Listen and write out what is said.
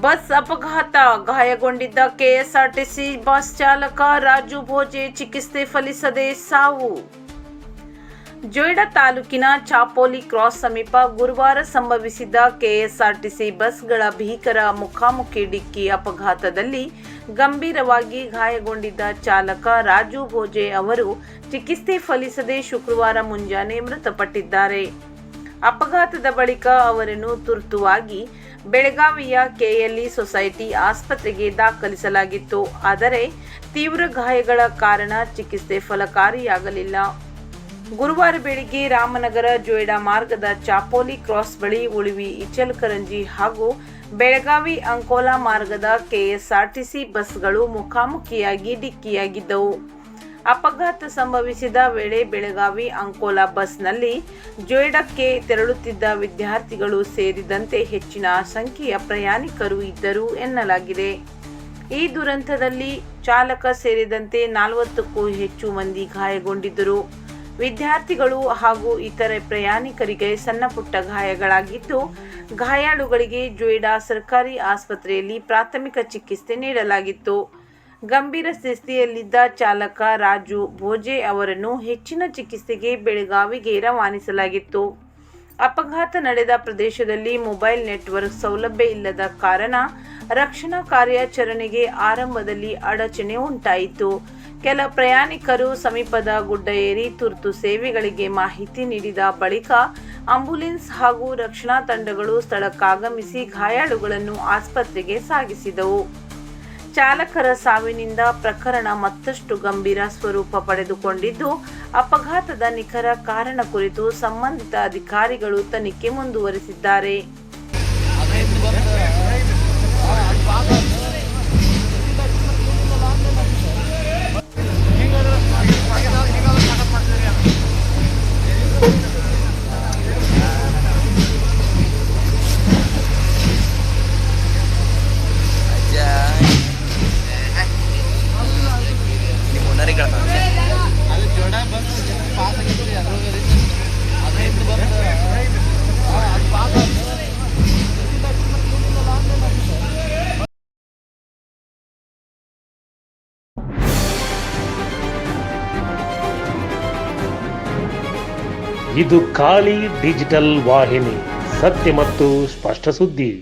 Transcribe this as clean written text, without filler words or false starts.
Bus ಅಪಘಾತ, ಗಾಯಗೊಂಡಿದ್ದ KSRTC bus ಚಾಲಕ ರಾಜು ಭೋಜೆ ಚಿಕಿತ್ಸೆ ಫಲಿಸದೆ ಸಾವು. ಜೊಯ್ಡಾ ತಾಲೂಕಿನ ಚಾಪೋಲಿ ಕ್ರಾಸ್ ಸಮೀಪ ಗುರುವಾರ ಸಂಭವಿಸಿದ ಕೆಎಸ್ಆರ್ಟಿಸಿ ಬಸ್ಗಳ ಭೀಕರ ಮುಖಾಮುಖಿ ಡಿಕ್ಕಿ ಅಪಘಾತದಲ್ಲಿ ಗಂಭೀರವಾಗಿ ಗಾಯಗೊಂಡಿದ್ದ ಚಾಲಕ ರಾಜು ಭೋಜೆ ಅವರು ಚಿಕಿತ್ಸೆ ಫಲಿಸದೆ ಶುಕ್ರವಾರ ಮುಂಜಾನೆ ಮೃತಪಟ್ಟಿದ್ದಾರೆ. ಅಪಘಾತದ ಬಳಿಕ ಅವರನ್ನು ತುರ್ತುವಾಗಿ ಬೆಳಗಾವಿಯ ಕೆಎಲ್ಇ ಸೊಸೈಟಿ ಆಸ್ಪತ್ರೆಗೆ ದಾಖಲಿಸಲಾಗಿತ್ತು. ಆದರೆ ತೀವ್ರ ಗಾಯಗಳ ಕಾರಣ ಚಿಕಿತ್ಸೆ ಫಲಕಾರಿಯಾಗಲಿಲ್ಲ. ಗುರುವಾರ ಬೆಳಿಗ್ಗೆ ರಾಮನಗರ ಜೊಯ್ಡಾ ಮಾರ್ಗದ ಚಾಪೋಲಿ ಕ್ರಾಸ್ ಬಳಿ ಉಳಿವಿ ಇಚಲಕರಂಜಿ ಹಾಗೂ ಬೆಳಗಾವಿ ಅಂಕೋಲಾ ಮಾರ್ಗದ ಕೆಎಸ್ಆರ್ಟಿಸಿ ಬಸ್ಗಳು ಮುಖಾಮುಖಿಯಾಗಿ ಡಿಕ್ಕಿಯಾಗಿದ್ದವು. ಅಪಘಾತ ಸಂಭವಿಸಿದ ವೇಳೆ ಬೆಳಗಾವಿ ಅಂಕೋಲಾ ಬಸ್ನಲ್ಲಿ ಜೊಯ್ಡಾಕ್ಕೆ ತೆರಳುತ್ತಿದ್ದ ವಿದ್ಯಾರ್ಥಿಗಳು ಸೇರಿದಂತೆ ಹೆಚ್ಚಿನ ಸಂಖ್ಯೆಯ ಪ್ರಯಾಣಿಕರು ಇದ್ದರು ಎನ್ನಲಾಗಿದೆ. ಈ ದುರಂತದಲ್ಲಿ ಚಾಲಕ ಸೇರಿದಂತೆ 40ಕ್ಕೂ ಹೆಚ್ಚು ಮಂದಿ ಗಾಯಗೊಂಡಿದ್ದರು. ವಿದ್ಯಾರ್ಥಿಗಳು ಹಾಗೂ ಇತರೆ ಪ್ರಯಾಣಿಕರಿಗೆ ಸಣ್ಣಪುಟ್ಟ ಗಾಯಗಳಾಗಿದ್ದು, ಗಾಯಾಳುಗಳಿಗೆ ಜೊಯ್ಡಾ ಸರ್ಕಾರಿ ಆಸ್ಪತ್ರೆಯಲ್ಲಿ ಪ್ರಾಥಮಿಕ ಚಿಕಿತ್ಸೆ ನೀಡಲಾಗಿತ್ತು. ಗಂಭೀರ ಸ್ಥಿತಿಯಲ್ಲಿದ್ದ ಚಾಲಕ ರಾಜು ಭೋಜೆ ಅವರನ್ನು ಹೆಚ್ಚಿನ ಚಿಕಿತ್ಸೆಗೆ ಬೆಳಗಾವಿಗೆ ರವಾನಿಸಲಾಗಿತ್ತು. ಅಪಘಾತ ನಡೆದ ಪ್ರದೇಶದಲ್ಲಿ ಮೊಬೈಲ್ ನೆಟ್ವರ್ಕ್ ಸೌಲಭ್ಯ ಇಲ್ಲದ ಕಾರಣ ರಕ್ಷಣಾ ಕಾರ್ಯಾಚರಣೆಗೆ ಆರಂಭದಲ್ಲಿ ಅಡಚಣೆ ಉಂಟಾಯಿತು. ಕೆಲ ಪ್ರಯಾಣಿಕರು ಸಮೀಪದ ಗುಡ್ಡ ಏರಿ ತುರ್ತು ಸೇವೆಗಳಿಗೆ ಮಾಹಿತಿ ನೀಡಿದ ಬಳಿಕ ಆಂಬ್ಯುಲೆನ್ಸ್ ಹಾಗೂ ರಕ್ಷಣಾ ತಂಡಗಳು ಸ್ಥಳಕ್ಕಾಗಮಿಸಿ ಗಾಯಾಳುಗಳನ್ನು ಆಸ್ಪತ್ರೆಗೆ ಸಾಗಿಸಿದವು. ಚಾಲಕರ ಸಾವಿನಿಂದ ಪ್ರಕರಣ ಮತ್ತಷ್ಟು ಗಂಭೀರ ಸ್ವರೂಪ ಪಡೆದುಕೊಂಡಿದ್ದು, ಅಪಘಾತದ ನಿಖರ ಕಾರಣ ಕುರಿತು ಸಂಬಂಧಿತ ಅಧಿಕಾರಿಗಳು ತನಿಖೆ ಮುಂದುವರಿಸಿದ್ದಾರೆ. ಇದು ಖಾಲಿ ಡಿಜಿಟಲ್ ವಾಹಿನಿ, ಸತ್ಯ ಮತ್ತು ಸ್ಪಷ್ಟ ಸುದ್ದಿ.